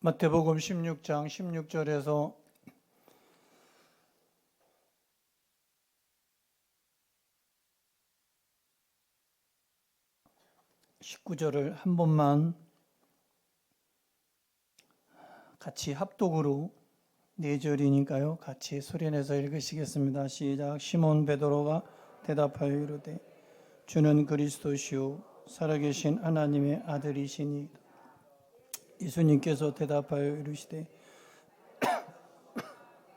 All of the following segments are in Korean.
마태복음 16장 16절에서 19절을 한 번만 같이 합독으로 4절이니까요. 같이 소리내서 읽으시겠습니다. 시작. 시몬 베드로가 대답하여 이르되 주는 그리스도시요 살아계신 하나님의 아들이시니. 예수님께서 대답하여 이르시되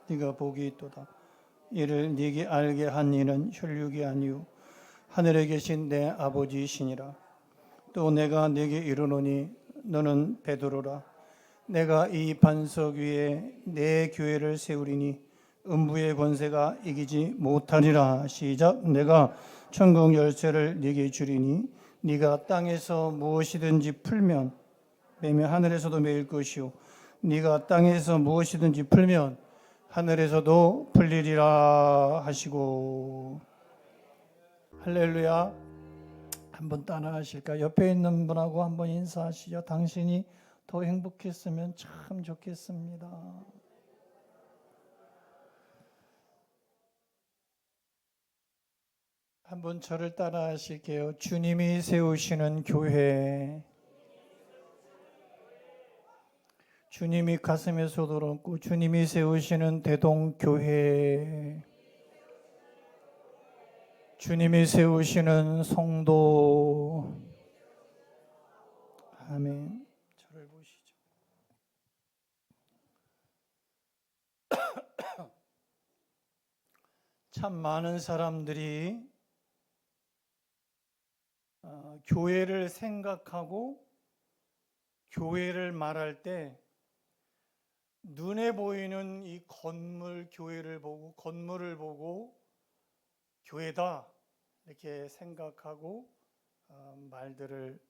네가 복이 있도다. 이를 네게 알게 한 이는 혈육이 아니요 하늘에 계신 내 아버지이시니라. 또 내가 네게 이르노니 너는 베드로라. 내가 이 반석 위에 내 교회를 세우리니 음부의 권세가 이기지 못하리라. 시작. 내가 천국 열쇠를 네게 주리니 네가 땅에서 무엇이든지 풀면 매면 하늘에서도 매일 것이요 네가 땅에서 무엇이든지 풀면 하늘에서도 풀리리라 하시고. 할렐루야. 한번 따라하실까? 옆에 있는 분하고 한번 인사하시죠. 당신이 더 행복했으면 참 좋겠습니다. 한번 저를 따라하실게요. 주님이 세우시는 교회. 주님이 가슴에 쏟아놓고 주님이 세우시는 대동교회. 주님이 세우시는 성도. 아멘. 저를 보시죠. 참 많은 사람들이 교회를 생각하고 교회를 말할 때 눈에 보이는 이 건물 교회를 보고 건물을 보고 교회다 이렇게 생각하고 말들을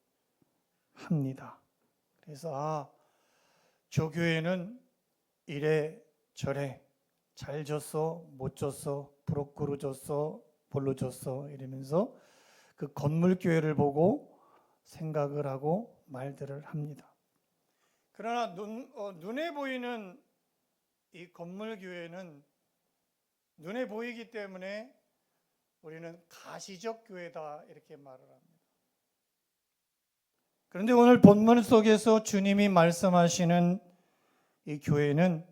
합니다. 그래서 저 교회는 이래 저래 잘 졌어 못 졌어 부럽고로 졌어 볼로 졌어 이러면서 그 건물 교회를 보고 생각을 하고 말들을 합니다. 그러나 눈에 보이는 이 건물 교회는 눈에 보이기 때문에 우리는 가시적 교회다 이렇게 말을 합니다. 그런데 오늘 본문 속에서 주님이 말씀하시는 이 교회는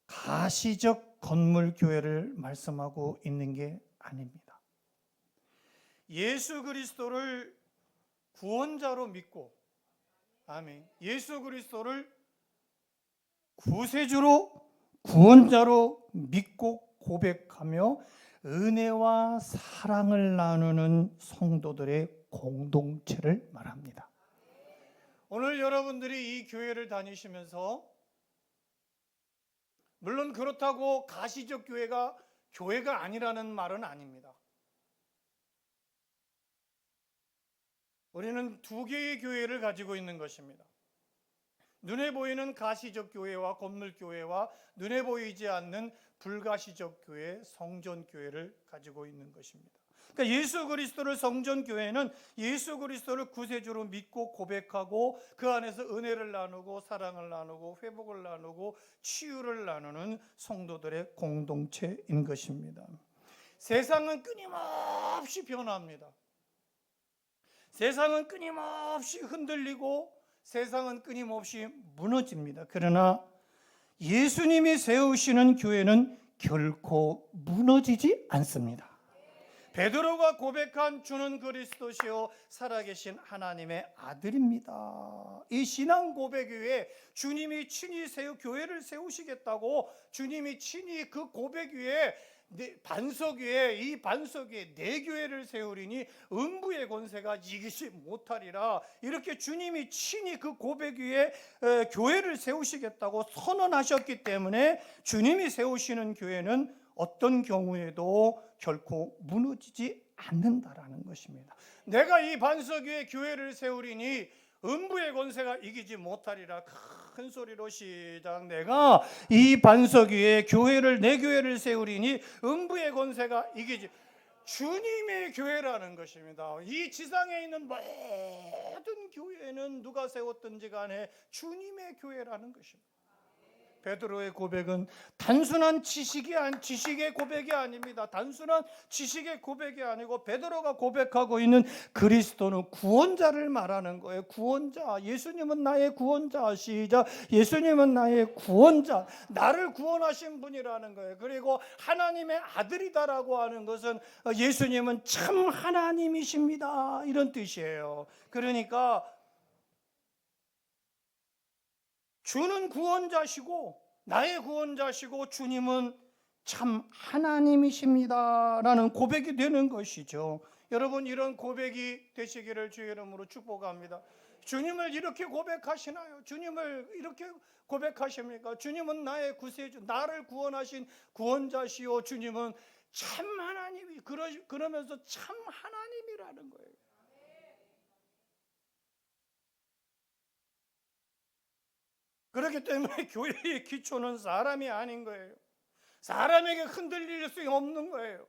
가시적 건물 교회를 말씀하고 있는 게 아닙니다. 예수 그리스도를 구원자로 믿고, 아멘. 예수 그리스도를 구세주로 구원자로 믿고 고백하며 은혜와 사랑을 나누는 성도들의 공동체를 말합니다. 오늘 여러분들이 이 교회를 다니시면서 물론 그렇다고 가시적 교회가 교회가 아니라는 말은 아닙니다. 우리는 두 개의 교회를 가지고 있는 것입니다. 눈에 보이는 가시적 교회와 건물 교회와 눈에 보이지 않는 불가시적 교회, 성전 교회를 가지고 있는 것입니다. 그러니까 예수 그리스도를 성전 교회는 예수 그리스도를 구세주로 믿고 고백하고 그 안에서 은혜를 나누고 사랑을 나누고 회복을 나누고 치유를 나누는 성도들의 공동체인 것입니다. 세상은 끊임없이 변합니다. 세상은 끊임없이 흔들리고 세상은 끊임없이 무너집니다. 그러나 예수님이 세우시는 교회는 결코 무너지지 않습니다. 베드로가 고백한 주는 그리스도시요 살아계신 하나님의 아들입니다. 이 신앙 고백 위에 주님이 친히 교회를 세우시겠다고 주님이 친히 그 고백 위에 반석 위에 이 반석 위에 내 교회를 세우리니 음부의 권세가 이기지 못하리라. 이렇게 주님이 친히 그 고백 위에 교회를 세우시겠다고 선언하셨기 때문에 주님이 세우시는 교회는 어떤 경우에도 결코 무너지지 않는다라는 것입니다. 내가 이 반석 위에 교회를 세우리니 음부의 권세가 이기지 못하리라. 큰 소리로 시작. 내가 이 반석 위에 내 교회를 세우리니 음부의 권세가 이기지. 주님의 교회라는 것입니다. 이 지상에 있는 모든 교회는 누가 세웠든지 간에 주님의 교회라는 것입니다. 베드로의 고백은 단순한 지식의 고백이 아닙니다. 단순한 지식의 고백이 아니고 베드로가 고백하고 있는 그리스도는 구원자를 말하는 거예요. 구원자. 예수님은 나의 구원자. 시작. 예수님은 나의 구원자. 나를 구원하신 분이라는 거예요. 그리고 하나님의 아들이다라고 하는 것은 예수님은 참 하나님이십니다. 이런 뜻이에요. 그러니까 주는 구원자시고 나의 구원자시고 주님은 참 하나님이십니다라는 고백이 되는 것이죠. 여러분, 이런 고백이 되시기를 주의 이름으로 축복합니다. 주님을 이렇게 고백하시나요? 주님을 이렇게 고백하십니까? 주님은 나의 구세주, 나를 구원하신 구원자시오. 주님은 참 하나님이, 그러면서 참 하나님이라는 거예요. 그렇기 때문에 교회의 기초는 사람이 아닌 거예요. 사람에게 흔들릴 수 없는 거예요.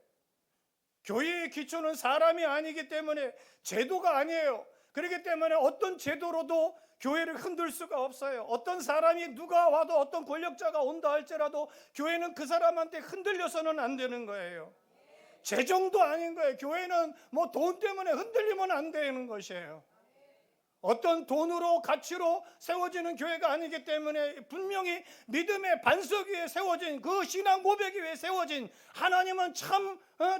교회의 기초는 사람이 아니기 때문에 제도가 아니에요. 그렇기 때문에 어떤 제도로도 교회를 흔들 수가 없어요. 어떤 사람이 누가 와도 어떤 권력자가 온다 할지라도 교회는 그 사람한테 흔들려서는 안 되는 거예요. 재정도 아닌 거예요. 교회는 뭐 돈 때문에 흔들리면 안 되는 것이에요. 어떤 돈으로 가치로 세워지는 교회가 아니기 때문에 분명히 믿음의 반석 위에 세워진 그 신앙 고백 위에 세워진 하나님은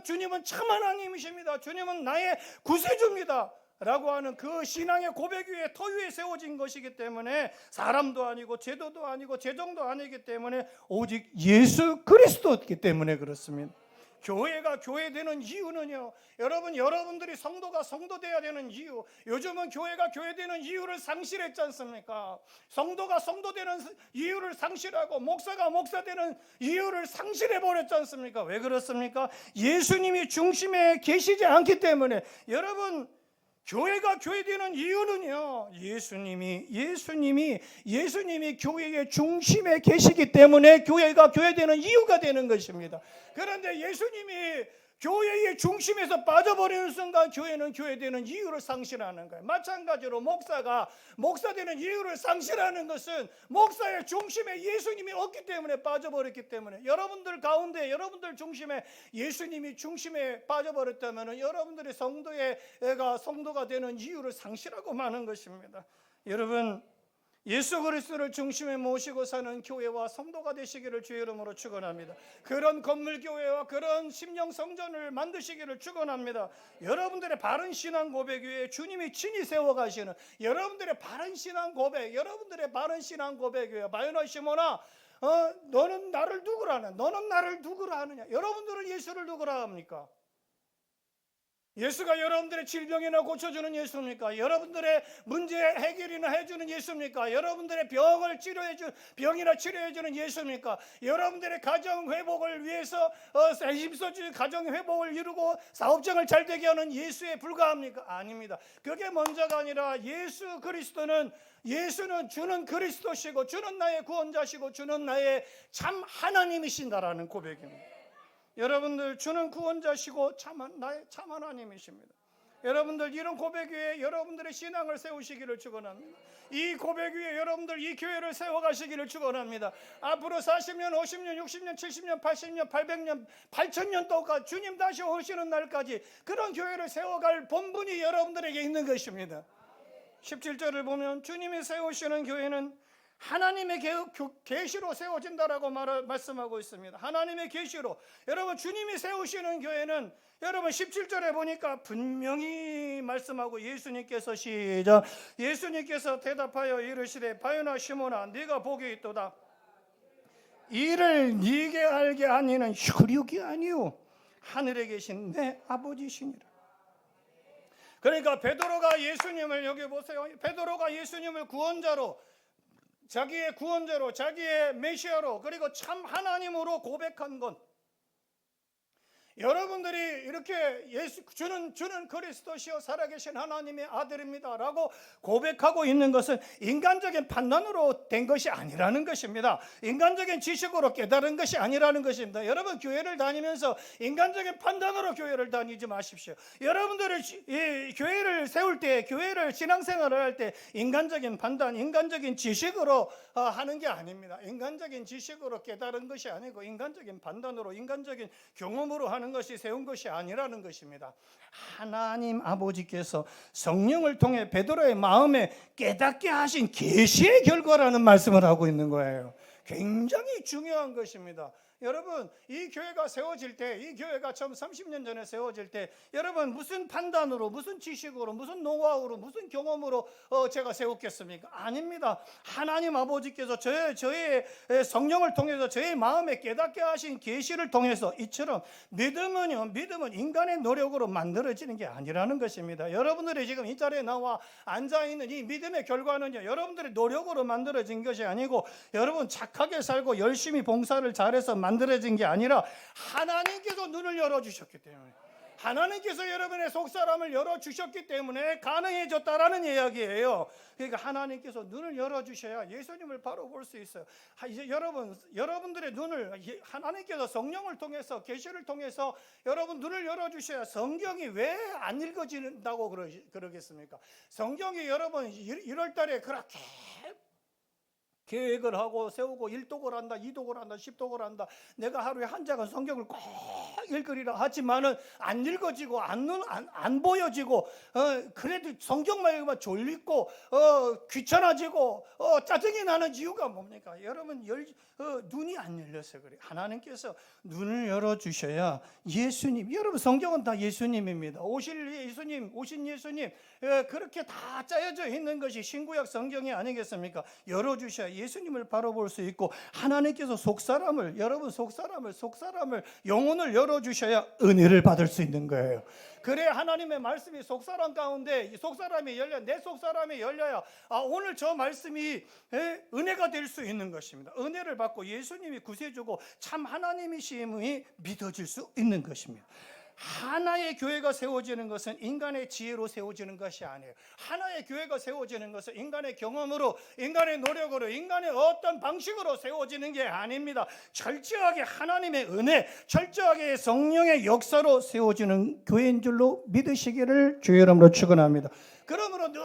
주님은 참 하나님이십니다. 주님은 나의 구세주입니다 라고 하는 그 신앙의 고백 위에 터 위에 세워진 것이기 때문에 사람도 아니고 제도도 아니고 재정도 아니기 때문에 오직 예수 그리스도이기 때문에 그렇습니다. 교회가 교회되는 이유는요, 여러분들이 성도가 성도돼야 되는 이유, 요즘은 교회가 교회되는 이유를 상실했지 않습니까? 성도가 성도되는 이유를 상실하고 목사가 목사되는 이유를 상실해버렸지 않습니까? 왜 그렇습니까? 예수님이 중심에 계시지 않기 때문에. 여러분, 교회가 교회되는 이유는요, 예수님이 교회의 중심에 계시기 때문에 교회가 교회되는 이유가 되는 것입니다. 그런데 예수님이 교회의 중심에서 빠져버리는 순간 교회는 교회되는 이유를 상실하는 거예요. 마찬가지로 목사가 목사되는 이유를 상실하는 것은 목사의 중심에 예수님이 없기 때문에 빠져버렸기 때문에. 여러분들 가운데 여러분들 중심에 예수님이 중심에 빠져버렸다면 여러분들이 성도가 되는 이유를 상실하고 마는 것입니다. 여러분, 예수 그리스도를 중심에 모시고 사는 교회와 성도가 되시기를 주의 이름으로 축원합니다. 그런 건물교회와 그런 심령성전을 만드시기를 축원합니다. 여러분들의 바른 신앙 고백 위에 주님이 친히 세워가시는 여러분들의 바른 신앙 고백 위에 바요나 시몬아, 너는 나를 누구라 하느냐? 너는 나를 누구라 하느냐? 여러분들은 예수를 누구라 합니까? 예수가 여러분들의 질병이나 고쳐주는 예수입니까? 여러분들의 문제 해결이나 해주는 예수입니까? 여러분들의 병이나 치료해주는 예수입니까? 여러분들의 가정 회복을 위해서 힘써주는 가정 회복을 이루고 사업장을 잘 되게 하는 예수에 불과합니까? 아닙니다. 그게 먼저가 아니라 예수는 주는 그리스도시고 주는 나의 구원자시고 주는 나의 참 하나님이신다라는 고백입니다. 여러분들, 주는 구원자시고 나의 참 하나님이십니다. 여러분들, 이런 고백 위에 여러분들의 신앙을 세우시기를 축원합니다. 이 고백 위에 여러분들 이 교회를 세워가시기를 축원합니다. 앞으로 40년, 50년, 60년, 70년, 80년, 800년, 8000년 동안 주님 다시 오시는 날까지 그런 교회를 세워갈 본분이 여러분들에게 있는 것입니다. 17절을 보면 주님이 세우시는 교회는 하나님의 계시로 세워진다라고 말씀하고 있습니다. 하나님의 계시로. 여러분, 주님이 세우시는 교회는 여러분 17절에 보니까 분명히 말씀하고 예수님께서 예수님께서 대답하여 이르시되 바요나 시몬아, 네가 복이 있도다. 이를 네게 알게 한 이는 혈육이 아니요 하늘에 계신 내 아버지시니라. 그러니까 베드로가 예수님을, 여기 보세요, 베드로가 예수님을 구원자로, 자기의 구원자로, 자기의 메시아로, 그리고 참 하나님으로 고백한 건 여러분들이 이렇게 주는 그리스도시요 살아계신 하나님의 아들입니다라고 고백하고 있는 것은 인간적인 판단으로 된 것이 아니라는 것입니다. 인간적인 지식으로 깨달은 것이 아니라는 것입니다. 여러분, 교회를 다니면서 인간적인 판단으로 교회를 다니지 마십시오. 여러분들이 이 교회를 세울 때, 교회를 신앙생활을 할 때 인간적인 판단, 인간적인 지식으로 하는 게 아닙니다. 인간적인 지식으로 깨달은 것이 아니고 인간적인 판단으로, 인간적인 경험으로 하는 것이 세운 것이 아니라는 것입니다. 하나님 아버지께서 성령을 통해 베드로의 마음에 깨닫게 하신 계시의 결과라는 말씀을 하고 있는 거예요. 굉장히 중요한 것입니다. 여러분, 이 교회가 세워질 때, 이 교회가 처음 30년 전에 세워질 때 여러분 무슨 판단으로, 무슨 지식으로, 무슨 노하우로, 무슨 경험으로 제가 세웠겠습니까? 아닙니다. 하나님 아버지께서 저의 성령을 통해서 저의 마음에 깨닫게 하신 계시를 통해서, 이처럼 믿음은 인간의 노력으로 만들어지는 게 아니라는 것입니다. 여러분들이 지금 이 자리에 나와 앉아있는 이 믿음의 결과는요, 여러분들의 노력으로 만들어진 것이 아니고 여러분 착하게 살고 열심히 봉사를 잘해서 만들어진 게 아니라 하나님께서 눈을 열어주셨기 때문에, 하나님께서 여러분의 속사람을 열어주셨기 때문에 가능해졌다라는 이야기예요. 그러니까 하나님께서 눈을 열어주셔야 예수님을 바로 볼 수 있어요. 이제 여러분들의 눈을 하나님께서 성령을 통해서, 계시를 통해서 여러분 눈을 열어주셔야 성경이 왜 안 읽어진다고 그러겠습니까? 성경이 여러분 1월 달에 그렇게 계획을 하고 세우고 1독을 한다, 2독을 한다, 10독을 한다, 내가 하루에 한 장은 성경을 꼭 읽으리라 하지만은 안 읽어지고 안 보여지고 그래도 성경만 읽으면 졸리고 귀찮아지고 짜증이 나는 이유가 뭡니까? 여러분 눈이 안 열려서 그래요. 하나님께서 눈을 열어주셔야 예수님, 여러분 성경은 다 예수님입니다. 오신 예수님 그렇게 다 짜여져 있는 것이 신구약 성경이 아니겠습니까? 열어주셔야 예수님을 바로 볼 수 있고, 하나님께서 여러분 속사람을 영혼을 열어주셔야 은혜를 받을 수 있는 거예요. 그래 하나님의 말씀이 속사람 가운데, 속사람이 열려, 내 속사람이 열려야 오늘 저 말씀이 은혜가 될 수 있는 것입니다. 은혜를 받고 예수님이 구세주고 참 하나님이심이 믿어질 수 있는 것입니다. 하나의 교회가 세워지는 것은 인간의 지혜로 세워지는 것이 아니에요. 하나의 교회가 세워지는 것은 인간의 경험으로, 인간의 노력으로, 인간의 어떤 방식으로 세워지는 게 아닙니다. 철저하게 하나님의 은혜, 철저하게 성령의 역사로 세워지는 교회인 줄로 믿으시기를 주의 이름으로 축원합니다. 그러므로 늘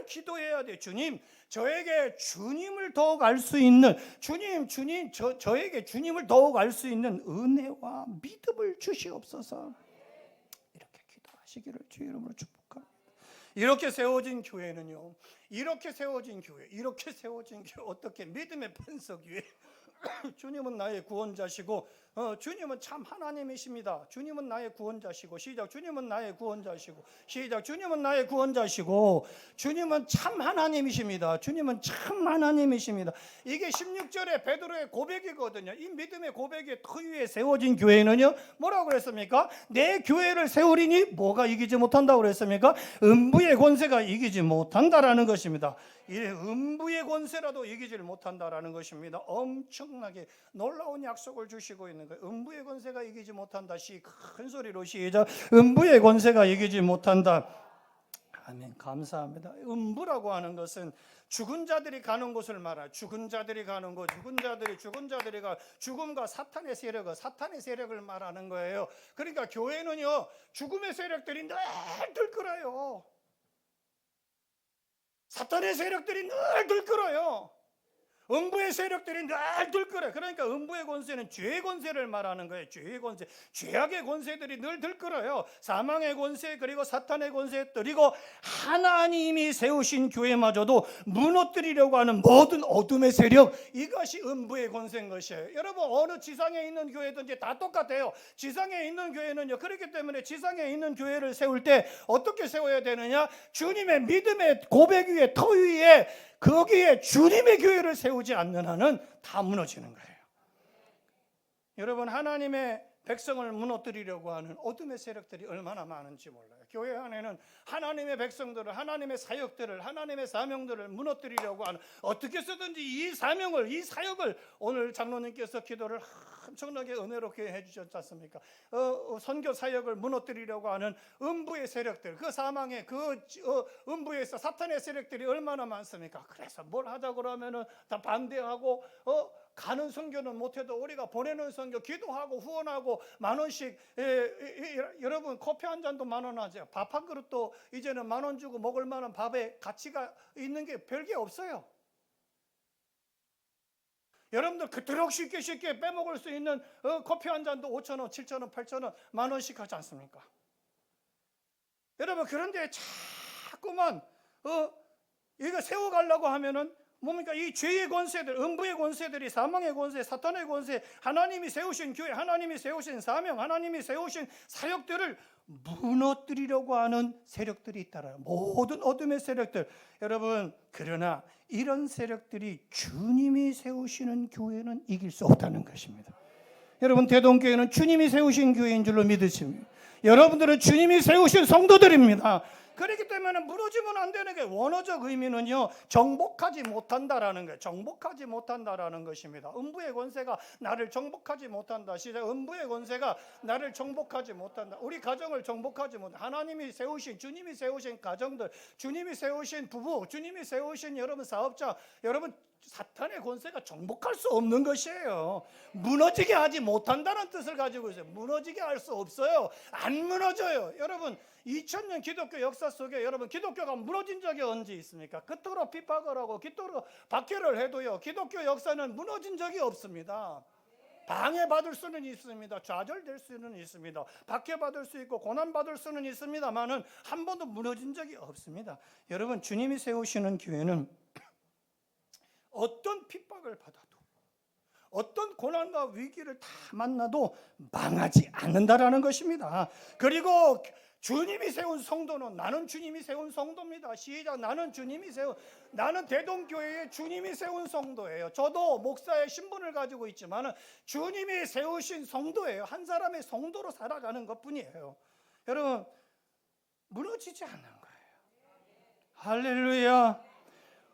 기도해야 돼요. 주님, 저에게 주님을 더욱 알 수 있는, 저에게 주님을 더욱 알 수 있는 은혜와 믿음을 주시옵소서. 이렇게 기도하시기를 주의 이름으로 축복합니다. 이렇게 세워진 교회는요, 이렇게 세워진 교회 어떻게 믿음의 반석 위에 주님은 나의 구원자시고, 주님은 참 하나님이십니다. 주님은 나의 구원자시고, 시작. 주님은 나의 구원자시고, 시작. 주님은 나의 구원자시고, 주님은 참 하나님이십니다. 주님은 참 하나님이십니다. 이게 16절의 베드로의 고백이거든요. 이 믿음의 고백의 터 위에 세워진 교회는요, 뭐라고 그랬습니까? 내 교회를 세우리니 뭐가 이기지 못한다고 그랬습니까? 음부의 권세가 이기지 못한다라는 것입니다. 이 음부의 권세라도 이기지를 못한다라는 것입니다. 엄청나게 놀라운 약속을 주시고 있는 거예요. 음부의 권세가 이기지 못한다. 큰 소리로 시작. 음부의 권세가 이기지 못한다. 아멘. 감사합니다. 음부라고 하는 것은 죽은 자들이 가는 곳을 말해요. 죽은 자들이 가는 곳, 죽음과 사탄의 세력을 말하는 거예요. 그러니까 교회는요, 죽음의 세력들이 늘 들끓어요. 사탄의 세력들이 늘 들끓어요. 음부의 세력들이 늘 들끓어요. 그러니까 음부의 권세는 죄의 권세를 말하는 거예요. 죄의 권세, 죄악의 권세들이 늘 들끓어요. 사망의 권세, 그리고 사탄의 권세, 그리고 하나님이 세우신 교회마저도 무너뜨리려고 하는 모든 어둠의 세력, 이것이 음부의 권세인 것이에요. 여러분, 어느 지상에 있는 교회든지 다 똑같아요. 지상에 있는 교회는요, 그렇기 때문에 지상에 있는 교회를 세울 때 어떻게 세워야 되느냐? 주님의 믿음의 고백 위에, 터 위에, 거기에 주님의 교회를 세우지 않는 한은 다 무너지는 거예요. 여러분, 하나님의 백성을 무너뜨리려고 하는 어둠의 세력들이 얼마나 많은지 몰라요. 교회 안에는 하나님의 백성들을, 하나님의 사역들을, 하나님의 사명들을 무너뜨리려고 하는, 어떻게 해서든지 이 사명을, 이 사역을, 오늘 장로님께서 기도를 엄청나게 은혜롭게 해주셨지 않습니까? 선교 사역을 무너뜨리려고 하는 음부의 세력들, 그 사망의 음부에서 사탄의 세력들이 얼마나 많습니까? 그래서 뭘 하자고 그러면은 다 반대하고, 가는 선교는 못해도 우리가 보내는 선교, 기도하고 후원하고 10,000원씩, 여러분 커피 한 잔도 10,000원 하죠. 밥 한 그릇도 이제는 10,000원 주고 먹을 만한 밥에 가치가 있는 게 별게 없어요. 여러분들 그토록 쉽게 빼먹을 수 있는 커피 한 잔도 5,000원, 7,000원, 8,000원, 10,000원씩 하지 않습니까? 여러분, 그런데 자꾸만 이거 세워가려고 하면은 뭡니까? 이 죄의 권세들, 음부의 권세들이, 사망의 권세, 사탄의 권세, 하나님이 세우신 교회, 하나님이 세우신 사명, 하나님이 세우신 사역들을 무너뜨리려고 하는 세력들이 있다라요. 모든 어둠의 세력들. 여러분, 그러나 이런 세력들이 주님이 세우시는 교회는 이길 수 없다는 것입니다. 여러분, 대동교회는 주님이 세우신 교회인 줄로 믿으십니다. 여러분들은 주님이 세우신 성도들입니다. 그렇기 때문에 무너지면 안 되는 게, 원어적 의미는요, 정복하지 못한다라는 거예요. 정복하지 못한다라는 것입니다. 음부의 권세가 나를 정복하지 못한다. 시작. 음부의 권세가 나를 정복하지 못한다. 우리 가정을 정복하지 못한다. 하나님이 세우신, 주님이 세우신 가정들, 주님이 세우신 부부, 주님이 세우신 여러분 사업자, 여러분 사탄의 권세가 정복할 수 없는 것이에요. 무너지게 하지 못한다는 뜻을 가지고 있어요. 무너지게 할 수 없어요. 안 무너져요. 여러분, 2000년 기독교 역사 속에 여러분 기독교가 무너진 적이 언제 있습니까? 그토록 핍박을 하고 그토록 박해를 해도요, 기독교 역사는 무너진 적이 없습니다. 방해받을 수는 있습니다. 좌절될 수는 있습니다. 박해받을 수 있고 고난받을 수는 있습니다만은 한 번도 무너진 적이 없습니다. 여러분, 주님이 세우시는 교회는 어떤 핍박을 받아도, 어떤 고난과 위기를 다 만나도 망하지 않는다라는 것입니다. 그리고 주님이 세운 성도는, 나는 주님이 세운 성도입니다. 시작. 나는 대동교회의 주님이 세운 성도예요. 저도 목사의 신분을 가지고 있지만 주님이 세우신 성도예요. 한 사람의 성도로 살아가는 것뿐이에요. 여러분, 무너지지 않는 거예요. 할렐루야.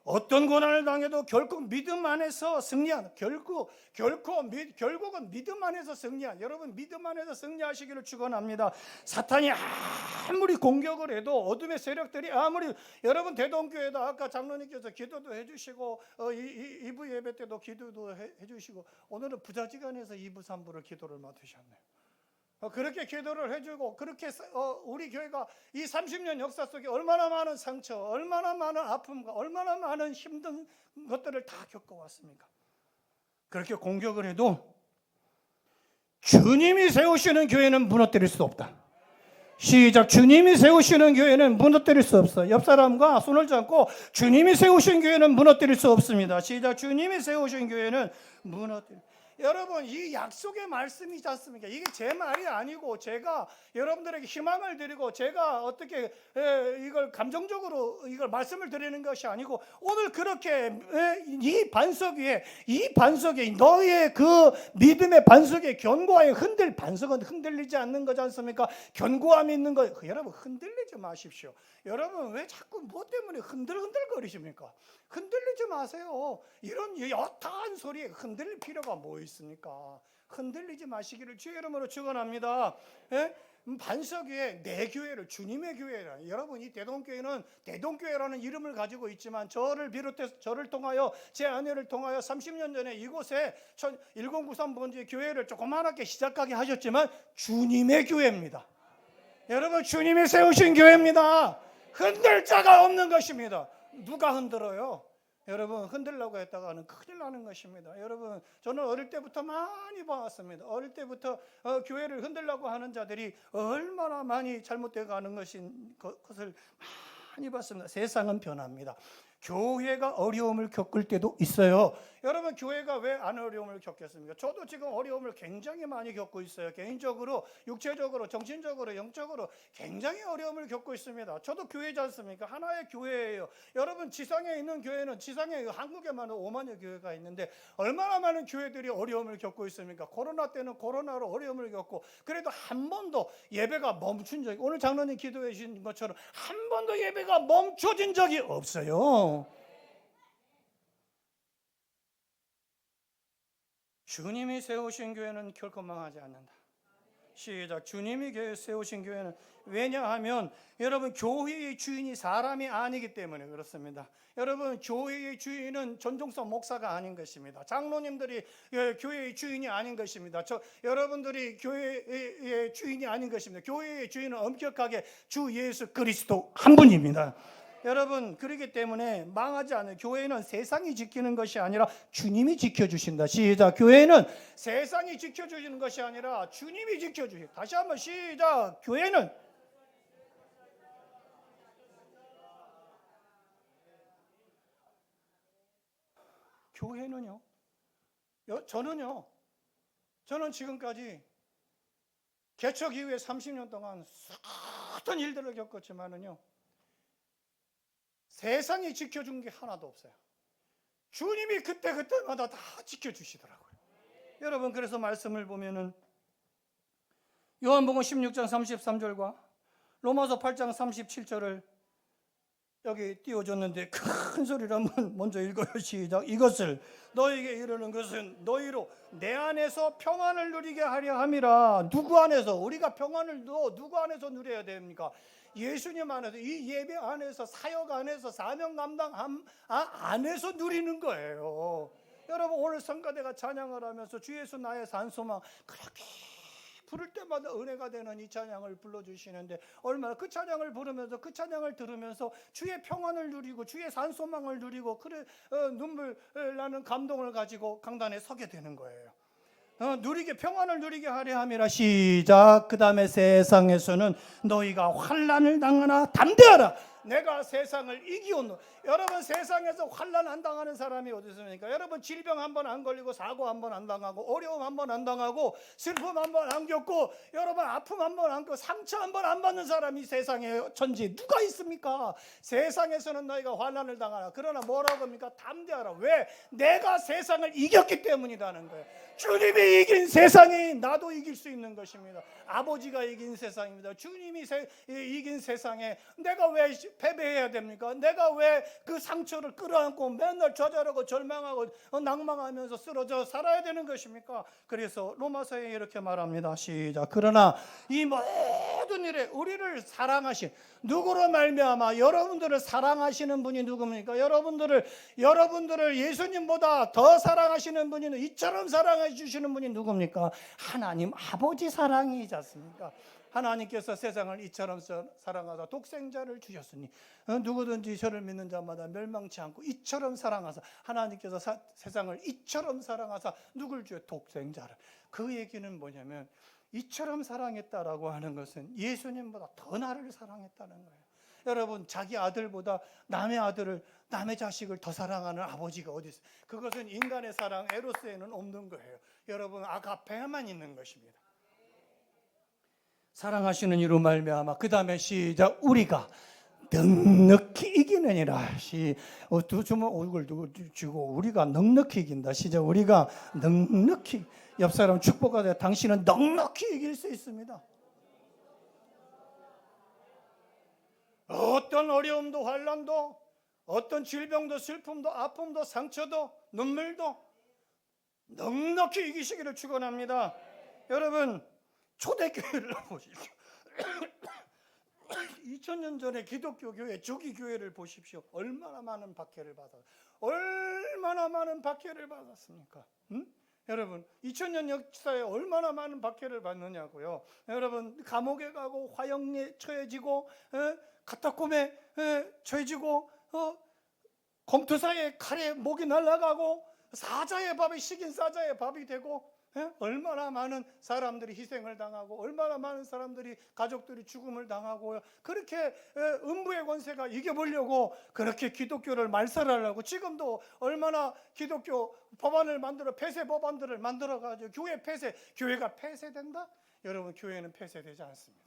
어떤 고난을 당해도 결국 믿음 안에서 승리하는, 결국은 믿음 안에서 승리한, 여러분 믿음 안에서 승리하시기를 축원합니다. 사탄이 아무리 공격을 해도, 어둠의 세력들이 아무리, 여러분 대동교회도 아까 장로님께서 기도도 해주시고 2부 예배 때도 기도도 해주시고, 오늘은 부자지간에서 2부 3부를 기도를 맡으셨네요. 그렇게 기도를 해주고, 그렇게 우리 교회가 이 30년 역사 속에 얼마나 많은 상처, 얼마나 많은 아픔과 얼마나 많은 힘든 것들을 다 겪어왔습니까? 그렇게 공격을 해도 주님이 세우시는 교회는 무너뜨릴 수 없다. 시작. 주님이 세우시는 교회는 무너뜨릴 수 없어. 옆 사람과 손을 잡고, 주님이 세우신 교회는 무너뜨릴 수 없습니다. 시작. 주님이 세우신 교회는 무너뜨릴. 여러분, 이 약속의 말씀이지 않습니까? 이게 제 말이 아니고 제가 여러분들에게 희망을 드리고 제가 어떻게 이걸 감정적으로 이걸 말씀을 드리는 것이 아니고, 오늘 그렇게 이 반석 위에 너의 그 믿음의 반석에 견고하게 반석은 흔들리지 않는 거지 않습니까? 견고함이 있는 거. 여러분, 흔들리지 마십시오. 여러분, 왜 자꾸 뭐 때문에 흔들거리십니까? 흔들리지 마세요. 이런 여타한 소리에 흔들릴 필요가 뭐 있습니까? 흔들리지 마시기를 주의 이름으로 축원합니다. 반석 위에 내 교회를, 주님의 교회라. 여러분, 이 대동교회는 대동교회라는 이름을 가지고 있지만, 저를 비롯해서, 저를 통하여, 제 아내를 통하여 30년 전에 이곳에 1093번지 교회를 조그맣게 시작하게 하셨지만 주님의 교회입니다. 여러분, 주님이 세우신 교회입니다. 흔들 자가 없는 것입니다. 누가 흔들어요? 여러분, 흔들려고 했다가는 큰일 나는 것입니다. 여러분, 저는 어릴 때부터 많이 봐왔습니다. 어릴 때부터 교회를 흔들려고 하는 자들이 얼마나 많이 잘못되어 가는 것을 많이 봤습니다. 세상은 변합니다. 교회가 어려움을 겪을 때도 있어요. 여러분, 교회가 왜 안 어려움을 겪겠습니까? 저도 지금 어려움을 굉장히 많이 겪고 있어요. 개인적으로, 육체적으로, 정신적으로, 영적으로 굉장히 어려움을 겪고 있습니다. 저도 교회지 않습니까? 하나의 교회예요. 여러분, 지상에 있는 교회는, 지상에 한국에만 5만여 교회가 있는데 얼마나 많은 교회들이 어려움을 겪고 있습니까? 코로나 때는 코로나로 어려움을 겪고, 그래도 한 번도 예배가 멈춘 적이, 오늘 장로님 기도해 주신 것처럼 한 번도 예배가 멈춰진 적이 없어요. 주님이 세우신 교회는 결코 망하지 않는다. 시작. 주님이 세우신 교회는, 왜냐하면 여러분, 교회의 주인이 사람이 아니기 때문에 그렇습니다. 여러분, 교회의 주인은 전종석 목사가 아닌 것입니다. 장로님들이 교회의 주인이 아닌 것입니다. 여러분들이 교회의 주인이 아닌 것입니다. 교회의 주인은 엄격하게 주 예수 그리스도 한 분입니다. 여러분, 그렇기 때문에 망하지 않아요. 교회는 세상이 지키는 것이 아니라 주님이 지켜주신다. 시작. 교회는 세상이 지켜주시는 것이 아니라 주님이 지켜주신다. 다시 한번 시작. 교회는, 교회는요, 저는 지금까지 개척 이후에 30년 동안 수많은 일들을 겪었지만은요, 세상이 지켜준 게 하나도 없어요. 주님이 그때마다 다 지켜주시더라고요. 여러분, 그래서 말씀을 보면은 요한복음 16장 33절과 로마서 8장 37절을 여기 띄워줬는데, 큰 소리로 한번 먼저 읽어요. 시작. 이것을 너에게 이르는 것은 너희로 내 안에서 평안을 누리게 하려 함이라. 누구 안에서? 우리가 평안을 누구 안에서 누려야 됩니까? 예수님 안에서, 이 예배 안에서, 사역 안에서, 사명 감당 안에서 누리는 거예요. 여러분, 오늘 성가대가 찬양을 하면서 주 예수 나의 산소망, 그렇게 부를 때마다 은혜가 되는 이 찬양을 불러주시는데, 얼마나 그 찬양을 부르면서, 그 찬양을 들으면서 주의 평안을 누리고 주의 산소망을 누리고, 그래 눈물 나는 감동을 가지고 강단에 서게 되는 거예요. 평안을 누리게 하려 함이라. 시작. 그 다음에 세상에서는 너희가 환난을 당하나 담대하라. 내가 세상을 이기었노. 여러분, 세상에서 환난 안 당하는 사람이 어디 있습니까? 여러분, 질병 한 번 안 걸리고, 사고 한 번 안 당하고, 어려움 한 번 안 당하고, 슬픔 한 번 안 겪고, 여러분, 아픔 한 번 안 겪고, 상처 한 번 안 받는 사람이 세상에 천지에 누가 있습니까? 세상에서는 너희가 환난을 당하라. 그러나 뭐라고 합니까? 담대하라. 왜? 내가 세상을 이겼기 때문이라는 거예요. 주님이 이긴 세상이 나도 이길 수 있는 것입니다. 아버지가 이긴 세상입니다. 주님이 이긴 세상에 내가 왜 패배해야 됩니까? 내가 왜 그 상처를 끌어안고 맨날 좌절하고 절망하고 낭망하면서 쓰러져 살아야 되는 것입니까? 그래서 로마서에 이렇게 말합니다. 시작. 그러나 이 모든 일에 우리를 사랑하신, 누구로 말미암아 여러분들을 사랑하시는 분이 누굽니까? 여러분들을 예수님보다 더 사랑하시는 분이, 이처럼 사랑해 주시는 분이 누굽니까? 하나님 아버지 사랑이지 않습니까? 하나님께서 세상을 이처럼 사랑하사 독생자를 주셨으니 누구든지 저를 믿는 자마다 멸망치 않고, 이처럼 사랑하사, 하나님께서 세상을 이처럼 사랑하사 누굴 주요? 독생자를. 그 얘기는 뭐냐면, 이처럼 사랑했다라고 하는 것은 예수님보다 더 나를 사랑했다는 거예요. 여러분, 자기 아들보다 남의 자식을 더 사랑하는 아버지가 어디 있어요? 그것은 인간의 사랑, 에로스에는 없는 거예요. 여러분, 아가페만 있는 것입니다. 사랑하시는 이로 말미암아, 그 다음에 시작. 우리가 넉넉히 이기느니라. 두 주먹 얼굴 주고 우리가 넉넉히 이긴다. 시작. 우리가 넉넉히. 옆 사람 축복하되 당신은 넉넉히 이길 수 있습니다. 어떤 어려움도 환난도, 어떤 질병도 슬픔도 아픔도 상처도 눈물도 넉넉히 이기시기를 축원합니다. 여러분, 초대교회를 보십시오. 2000년 전에 기독교 교회, 조기 교회를 보십시오. 얼마나 많은 박해를 받았습니까? 여러분, 2000년 역사에 얼마나 많은 박해를 받느냐고요. 여러분, 감옥에 가고 화형에 처해지고, 카타콤에 처해지고, 검투사의 칼에 목이 날아가고, 식인 사자의 밥이 되고, 얼마나 많은 사람들이 희생을 당하고 얼마나 많은 사람들이 가족들이 죽음을 당하고 그렇게 음부의 권세가 이겨보려고 그렇게 기독교를 말살하려고 지금도 얼마나 기독교 법안을 만들어 폐쇄 법안들을 만들어가지고 교회 폐쇄, 교회가 폐쇄된다? 여러분, 교회는 폐쇄되지 않습니다.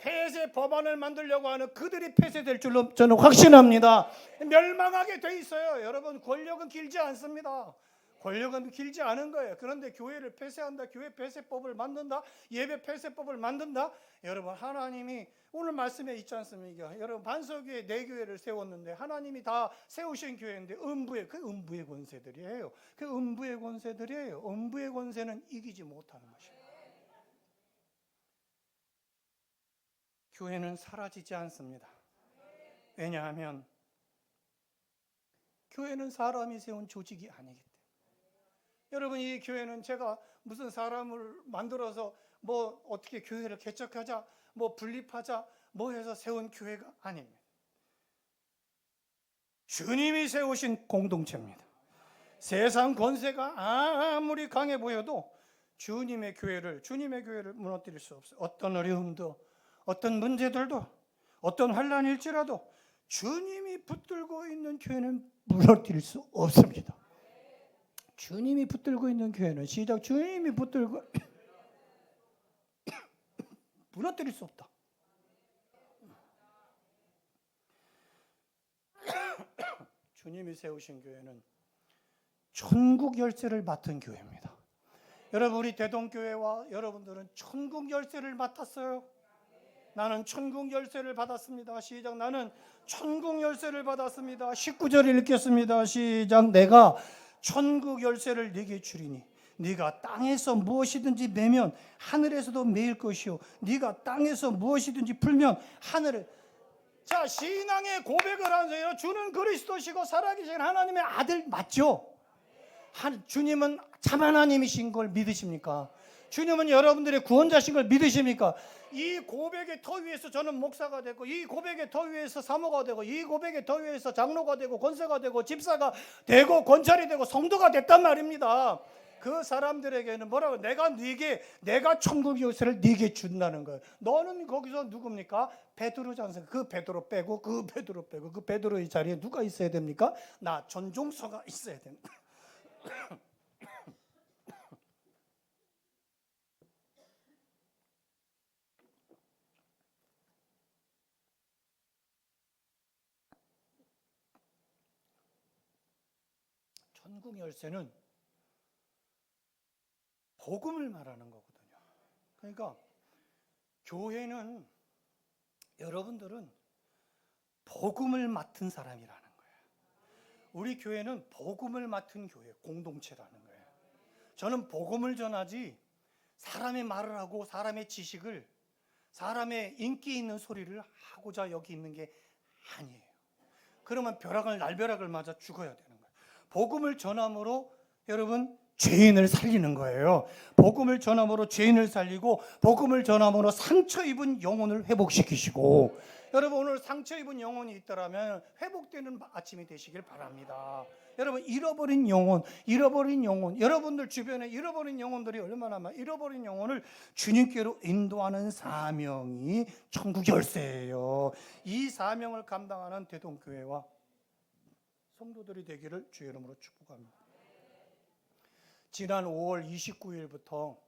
폐쇄 법안을 만들려고 하는 그들이 폐쇄될 줄로 저는 확신합니다. 멸망하게 돼 있어요. 여러분, 권력은 길지 않습니다. 권력은 길지 않은 거예요. 그런데 교회를 폐쇄한다, 교회 폐쇄법을 만든다, 예배 폐쇄법을 만든다. 여러분, 하나님이 오늘 말씀에 있지 않습니까? 여러분, 반석교회 네 교회를 세웠는데 하나님이 다 세우신 교회인데 음부의 권세들이에요. 그 음부의 권세들이에요. 음부의 권세는 이기지 못하는 것입니다. 교회는 사라지지 않습니다. 왜냐하면 교회는 사람이 세운 조직이 아니기 때문에. 여러분, 이 교회는 제가 무슨 사람을 만들어서 뭐 어떻게 교회를 개척하자, 뭐 분립하자, 뭐 해서 세운 교회가 아닙니다. 주님이 세우신 공동체입니다. 세상 권세가 아무리 강해 보여도 주님의 교회를 무너뜨릴 수 없어요. 어떤 어려움도, 어떤 문제들도, 어떤 환난일지라도 주님이 붙들고 있는 교회는 무너뜨릴 수 없습니다. 주님이 붙들고 있는 교회는 시작, 주님이 붙들고 무너뜨릴 수 없다. 주님이 세우신 교회는 천국 열쇠를 맡은 교회입니다. 여러분, 우리 대동교회와 여러분들은 천국 열쇠를 맡았어요. 나는 천국 열쇠를 받았습니다. 시작, 나는 천국 열쇠를 받았습니다. 19절 읽겠습니다. 시작, 내가 천국 열쇠를 네게 주리니 네가 땅에서 무엇이든지 매면 하늘에서도 매일 것이요 네가 땅에서 무엇이든지 풀면 하늘에. 자, 신앙의 고백을 하세요. 주는 그리스도시고 살아계신 하나님의 아들 맞죠? 주님은 참 하나님이신 걸 믿으십니까? 주님은 여러분들의 구원자신 걸 믿으십니까? 이 고백의 터 위에서 저는 목사가 되고, 이 고백의 터 위에서 사모가 되고, 이 고백의 터 위에서 장로가 되고, 권세가 되고, 집사가 되고, 권찰이 되고, 성도가 됐단 말입니다. 그 사람들에게는 뭐라고? 내가 천국 열쇠를 네게 준다는 거예요. 너는 거기서 누굽니까? 베드로지 않습니까? 그 베드로 빼고 그 베드로의 자리에 누가 있어야 됩니까? 나 전종서가 있어야 됩니다. 천국 열쇠는 복음을 말하는 거거든요. 그러니까 교회는, 여러분들은 복음을 맡은 사람이라는 거예요. 우리 교회는 복음을 맡은 교회, 공동체라는 거예요. 저는 복음을 전하지 사람의 말을 하고 사람의 지식을, 사람의 인기 있는 소리를 하고자 여기 있는 게 아니에요. 그러면 날벼락을 맞아 죽어야 되는 거예요. 복음을 전함으로 여러분 죄인을 살리는 거예요. 복음을 전함으로 죄인을 살리고, 복음을 전함으로 상처 입은 영혼을 회복시키시고, 여러분 오늘 상처 입은 영혼이 있더라면 회복되는 아침이 되시길 바랍니다. 여러분, 잃어버린 영혼, 여러분들 주변에 잃어버린 영혼들이 얼마나 많아요. 잃어버린 영혼을 주님께로 인도하는 사명이 천국 열쇠예요. 이 사명을 감당하는 대동교회와 성도들이 되기를 주의 이름으로 축복합니다. 지난 5월 29일부터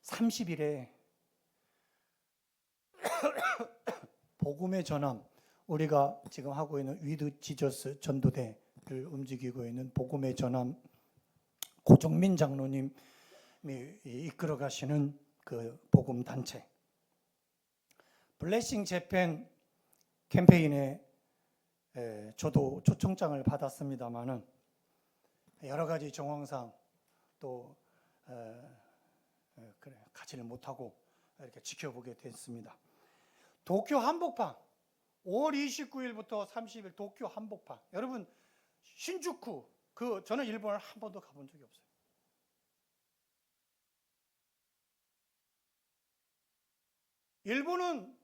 30일에 복음의 전함, 우리가 지금 하고 있는 위드 지저스 전도대를 움직이고 있는 복음의 전함, 고정민 장로님이 이끌어 가시는 그 복음 단체, 블레싱 재팬 캠페인에 저도 초청장을 받았습니다마는 여러 가지 정황상 또 가지를 못하고 이렇게 지켜보게 됐습니다. 도쿄 한복판 5월 29일부터 30일 도쿄 한복판. 여러분, 신주쿠, 저는 일본을 한 번도 가본 적이 없어요. 일본은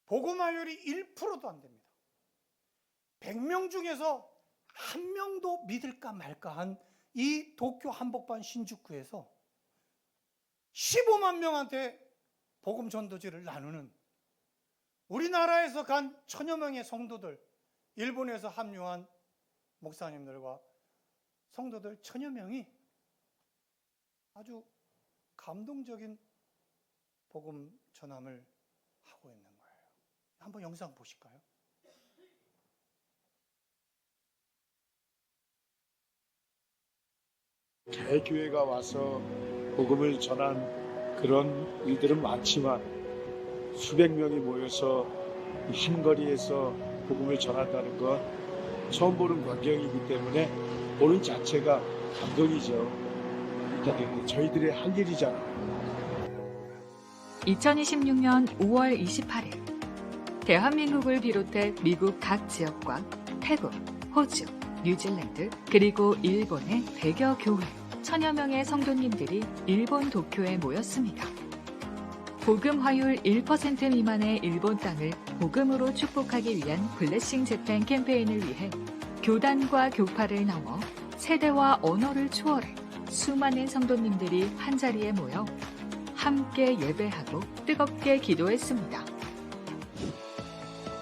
복음화율이 1%도 안 됩니다. 100명 중에서 한 명도 믿을까 말까 한 이 도쿄 한복판 신주쿠에서 15만 명한테 복음 전도지를 나누는, 우리나라에서 간 1000여 명의 성도들, 일본에서 합류한 목사님들과 성도들 1000여 명이 아주 감동적인 복음 전함을 하고 있는 거예요. 한번 영상 보실까요? 대교회가 와서 복음을 전한 그런 일들은 많지만 수백 명이 모여서 한 거리에서 복음을 전한다는 건 처음 보는 광경이기 때문에 보는 자체가 감동이죠. 저희들의 할 일이잖아요. 2026년 5월 28일 대한민국을 비롯해 미국 각 지역과 태국, 호주, 뉴질랜드 그리고 일본의 100여 교회, 1000여 명의 성도님들이 일본 도쿄에 모였습니다. 복음 화율 1% 미만의 일본 땅을 복음으로 축복하기 위한 블레싱 재팬 캠페인을 위해 교단과 교파를 넘어 세대와 언어를 초월해 수많은 성도님들이 한자리에 모여 함께 예배하고 뜨겁게 기도했습니다.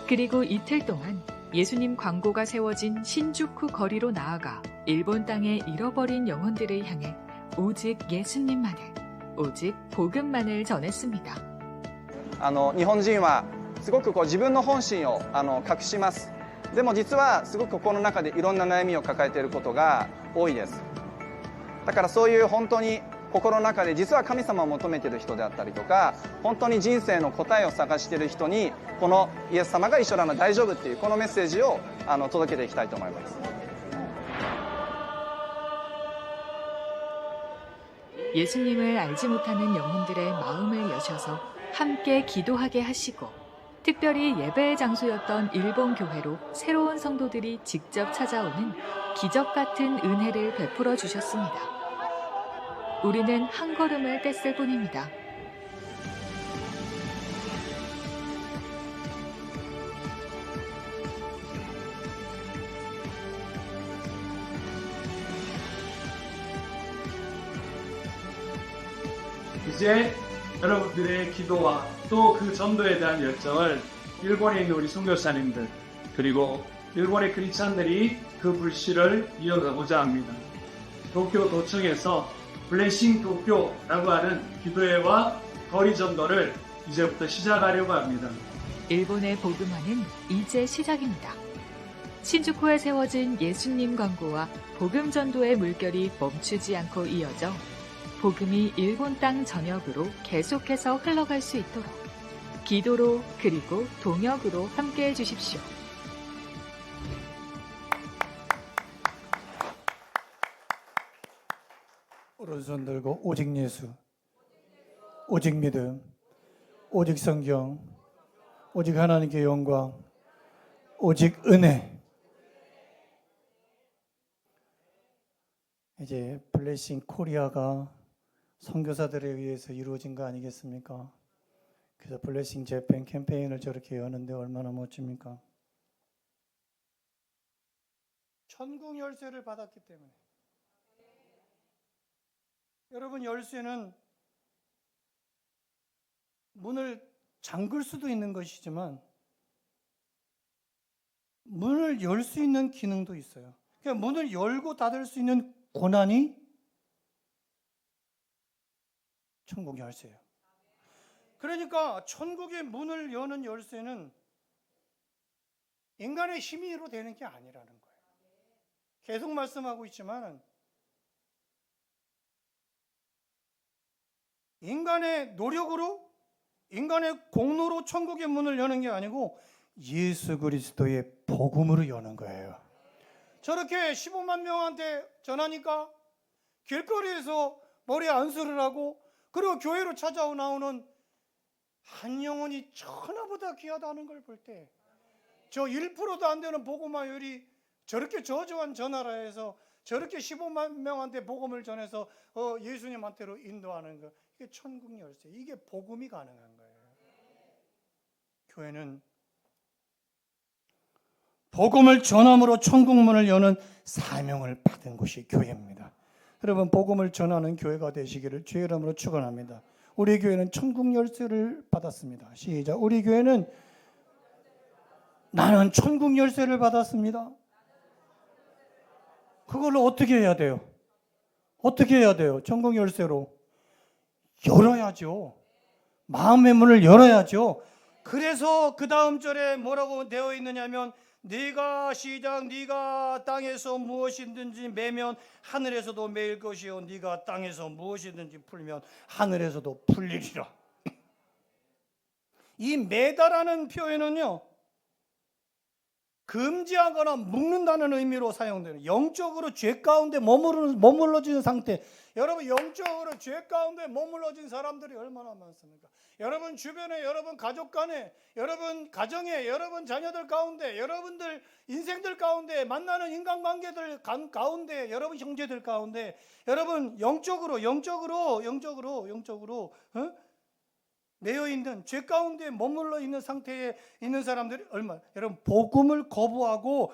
그리고 이틀 동안 예수님 광고가 세워진 신주쿠 거리로 나아가 일본 땅에 잃어버린 영혼들을 향해 오직 예수님만을, 오직 복음만을 전했습니다. 日本人はすごく自分の本心を隠します。でも実はすごく心の中でいろんな悩みを抱えていることが多いです。だからそういう本当に心の中で実は神様を求めている人であったりとか、本当に人生の答えを探している人にこのイエス様が一緒なの大丈夫っていうこのメッセージを届けていきたいと思います。 예수님을 알지 못하는 영혼들의 마음을 여셔서 함께 기도하게 하시고, 특별히 예배의 장소였던 일본 교회로 새로운 성도들이 직접 찾아오는 기적 같은 은혜를 베풀어 주셨습니다. 우리는 한 걸음을 뗐을 뿐입니다. 이제 여러분들의 기도와 또 그 전도에 대한 열정을 일본에 있는 우리 선교사님들 그리고 일본의 크리스찬들이 그 불씨를 이어가고자 합니다. 도쿄 도청에서 블레싱 도쿄라고 하는 기도회와 거리 전도를 이제부터 시작하려고 합니다. 일본의 복음화는 이제 시작입니다. 신주쿠에 세워진 예수님 광고와 복음 전도의 물결이 멈추지 않고 이어져 복음이 일본 땅 전역으로 계속해서 흘러갈 수 있도록 기도로 그리고 동역으로 함께해 주십시오. 오른손 들고 오직 예수, 오직 믿음, 오직 성경, 오직 하나님께 영광, 오직 은혜. 이제 블레싱 코리아가 선교사들에 의해서 이루어진 거 아니겠습니까? 그래서 블레싱 재팬 캠페인을 저렇게 여는데 얼마나 멋집니까? 천국 열쇠를 받았기 때문에. 여러분, 열쇠는 문을 잠글 수도 있는 것이지만 문을 열 수 있는 기능도 있어요. 그러니까 문을 열고 닫을 수 있는 권한이 천국 열쇠예요. 그러니까 천국의 문을 여는 열쇠는 인간의 힘으로 되는 게 아니라는 거예요. 계속 말씀하고 있지만 인간의 노력으로, 인간의 공로로 천국의 문을 여는 게 아니고 예수 그리스도의 복음으로 여는 거예요. 저렇게 15만 명한테 전하니까 길거리에서 머리에 안수를 하고, 그리고 교회로 찾아오 나오는 한 영혼이 천하보다 귀하다는 걸 볼 때, 저 1%도 안 되는 복음화율이 저렇게 저조한 저 나라에서 저렇게 15만 명한테 복음을 전해서 예수님한테로 인도하는 거, 이게 천국 열쇠, 이게 복음이 가능한 거예요. 교회는 복음을 전함으로 천국 문을 여는 사명을 받은 곳이 교회입니다. 여러분 복음을 전하는 교회가 되시기를 주의 이름으로 축원합니다. 우리 교회는 천국 열쇠를 받았습니다. 시작. 우리 교회는 나는 천국 열쇠를 받았습니다. 그걸로 어떻게 해야 돼요? 어떻게 해야 돼요? 천국 열쇠로 열어야죠. 마음의 문을 열어야죠. 그래서 그 다음 절에 뭐라고 되어 있느냐면 네가 시작 네가 땅에서 무엇이든지 매면 하늘에서도 매일 것이요 네가 땅에서 무엇이든지 풀면 하늘에서도 풀리리라. 이 매다라는 표현은요, 금지하거나 묶는다는 의미로 사용되는, 영적으로 죄 가운데 머물러진 상태. 여러분 영적으로 죄 가운데 머물러진 사람들이 얼마나 많습니까? 여러분 주변에, 여러분 가족 간에, 여러분 가정에, 여러분 자녀들 가운데, 여러분들 인생들 가운데 만나는 인간관계들 가운데, 여러분 형제들 가운데, 여러분 영적으로 매여 있는, 죄 가운데 머물러 있는 상태에 있는 사람들이 얼마나, 여러분 복음을 거부하고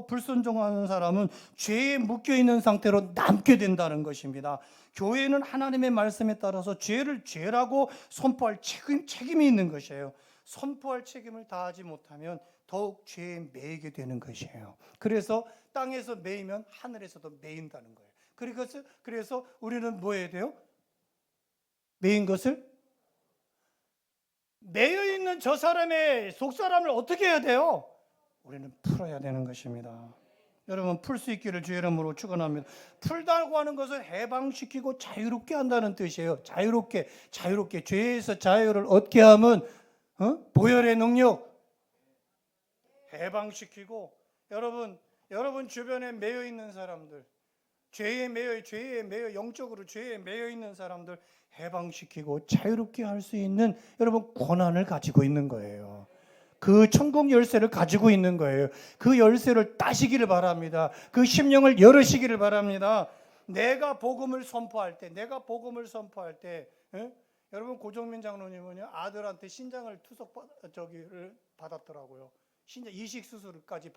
불순종하는 사람은 죄에 묶여 있는 상태로 남게 된다는 것입니다. 교회는 하나님의 말씀에 따라서 죄를 죄라고 선포할 책임이 있는 것이에요. 선포할 책임을 다하지 못하면 더욱 죄에 매이게 되는 것이에요. 그래서 땅에서 매이면 하늘에서도 매인다는 거예요. 그래서 우리는 뭐 해야 돼요? 매인 것을, 매여 있는 저 사람의 속사람을 어떻게 해야 돼요? 우리는 풀어야 되는 것입니다. 여러분 풀 수 있기를 주의 이름으로 축원합니다. 풀다고 하는 것은 해방시키고 자유롭게 한다는 뜻이에요. 자유롭게 죄에서 자유를 얻게 하면 보혈의 능력, 해방시키고, 여러분 주변에 매여 있는 사람들, 죄에 매여 영적으로 죄에 매여 있는 사람들 해방시키고 자유롭게 할 수 있는 여러분 권한을 가지고 있는 거예요. 그 천국 열쇠를 가지고 있는 거예요. 그 열쇠를 따시기를 바랍니다. 그 심령을 열으시기를 바랍니다. 내가 복음을 선포할 때, 여러분 고정민 장로님은요 아들한테 신장을 받았더라고요. 신장 이식 수술까지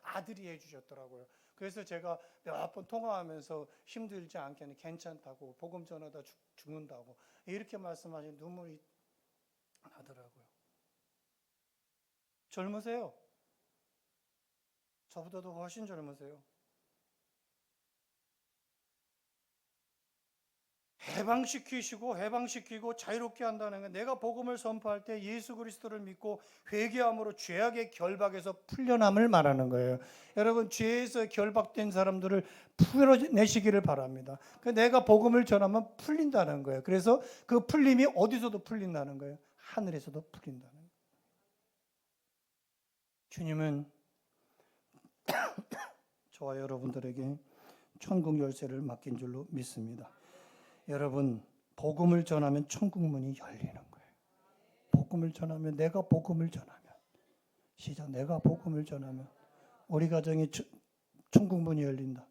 아들이 해주셨더라고요. 그래서 제가 몇 번 통화하면서 힘들지 않게는 괜찮다고, 복음 전하다 죽는다고 이렇게 말씀하신 눈물이 나더라고요. 젊으세요. 저보다도 훨씬 젊으세요. 해방시키고 자유롭게 한다는 건, 내가 복음을 선포할 때 예수 그리스도를 믿고 회개함으로 죄악의 결박에서 풀려남을 말하는 거예요. 여러분 죄에서 결박된 사람들을 풀어내시기를 바랍니다. 내가 복음을 전하면 풀린다는 거예요. 그래서 그 풀림이 어디서도 풀린다는 거예요. 하늘에서도 풀린다는 거예요. 주님은 저와 여러분들에게 천국 열쇠를 맡긴 줄로 믿습니다. 여러분 복음을 전하면 천국 문이 열리는 거예요. 복음을 전하면, 내가 복음을 전하면 우리 가정에 천국 문이 열린다.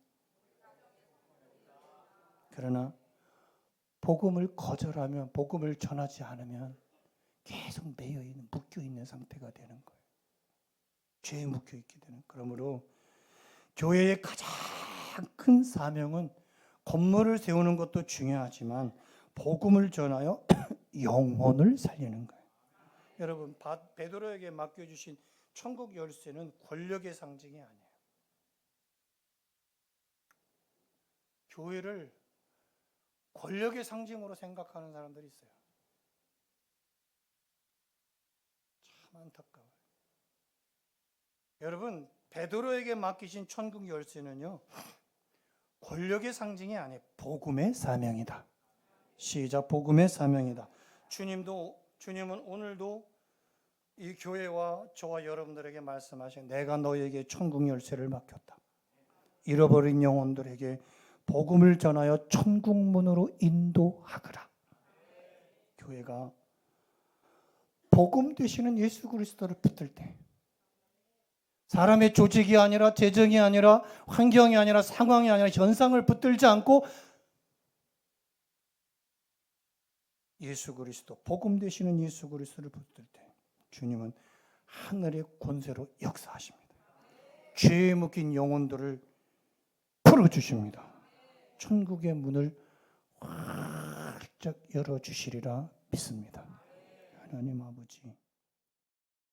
그러나 복음을 거절하면, 복음을 전하지 않으면 계속 묶여 있는 상태가 되는 거예요. 죄에 묶여 있게 되는. 그러므로 교회의 가장 큰 사명은 건물을 세우는 것도 중요하지만 복음을 전하여 영혼을 살리는 거예요. 여러분 베드로에게 맡겨주신 천국 열쇠는 권력의 상징이 아니에요. 교회를 권력의 상징으로 생각하는 사람들이 있어요. 참 안타까워요. 여러분 베드로에게 맡기신 천국 열쇠는요 권력의 상징이 아니에요. 복음의 사명이다. 시작. 복음의 사명이다. 주님은 오늘도 이 교회와 저와 여러분들에게 말씀하신, 내가 너에게 천국 열쇠를 맡겼다. 잃어버린 영혼들에게 복음을 전하여 천국 문으로 인도하거라. 교회가 복음 되시는 예수 그리스도를 붙들 때, 사람의 조직이 아니라, 재정이 아니라, 환경이 아니라, 상황이 아니라, 현상을 붙들지 않고 예수 그리스도, 복음 되시는 예수 그리스도를 붙들 때 주님은 하늘의 권세로 역사하십니다. 죄에 묶인 영혼들을 풀어주십니다. 천국의 문을 활짝 열어주시리라 믿습니다. 하나님 아버지,